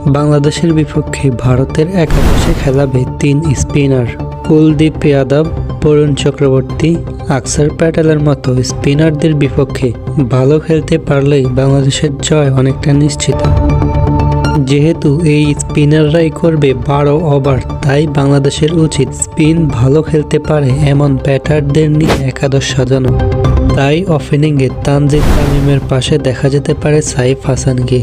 বাংলাদেশের বিপক্ষে ভারতের একাদশে খেলাবে 3 স্পিনার। কুলদীপ যাদব, বরুণ চক্রবর্তী, আকসার প্যাটেলের মতো স্পিনারদের বিপক্ষে ভালো খেলতে পারলেই বাংলাদেশের জয় অনেকটা নিশ্চিত। যেহেতু এই স্পিনাররাই করবে 12 ওভার, তাই বাংলাদেশের উচিত স্পিন ভালো খেলতে পারে এমন ব্যাটারদের নিয়ে একাদশ সাজানো। তাই ওপেনিংয়ে তানজিদ তামিমের পাশে দেখা যেতে পারে সাইফ হাসানকে।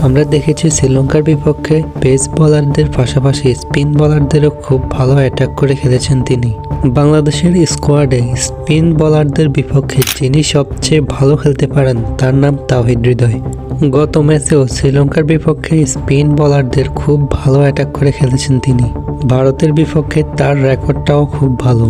আমরা দেখেছি শ্রীলঙ্কার বিপক্ষে পেস বোলারদের পাশাপাশি স্পিন বোলারদেরও খুব ভালো অ্যাটাক করে খেলেছেন তিনি। বাংলাদেশের স্কোয়াডে স্পিন বোলারদের বিপক্ষে যিনি সবচেয়ে ভালো খেলতে পারেন তার নাম তাওহিদ হৃদয়। গত ম্যাচেও শ্রীলঙ্কার বিপক্ষে স্পিন বোলারদের খুব ভালো অ্যাটাক করে খেলেছেন তিনি। ভারতের বিপক্ষে তার রেকর্ডটাও খুব ভালো।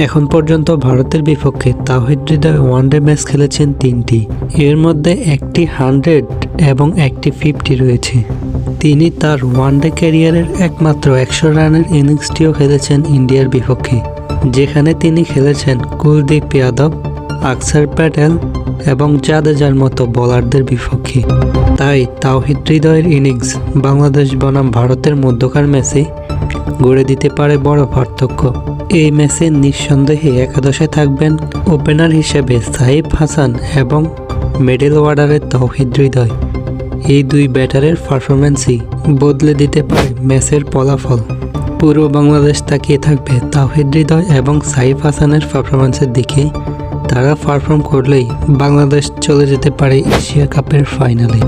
এখন পর্যন্ত ভারতের বিপক্ষে তাওহিদ হৃদয় ওয়ানডে ম্যাচ খেলেছেন 3টি, এর মধ্যে একটি 100 এবং একটি 50 রয়েছে। তিনি তার ওয়ানডে ক্যারিয়ারের একমাত্র 100 রানের ইনিংসটিও খেলেছেন ইন্ডিয়ার বিপক্ষে, যেখানে তিনি খেলেছেন কুলদীপ যাদব, আকসার প্যাটেল এবং জাদেজার মতো বোলারদের বিপক্ষে। তাই তাওহিদ হৃদয়ের ইনিংস বাংলাদেশ বনাম ভারতের মধ্যকার ম্যাচে গড়ে দিতে পারে বড় পার্থক্য। এই ম্যাচে নিঃসন্দেহে একাদশে থাকবেন ওপেনার হিসেবে সাইফ হাসান এবং মিডল অর্ডারের তাওহিদ হৃদয়। এই দুই ব্যাটারের পারফরম্যান্সই বদলে দিতে পারে ম্যাচের ফলাফল। পুরো বাংলাদেশ তাকিয়ে থাকবে তাওহিদ হৃদয় এবং সাইফ হাসানের পারফরম্যান্সের দিকে। তারা পারফর্ম করলেই বাংলাদেশ চলে যেতে পারে এশিয়া কাপের ফাইনালে।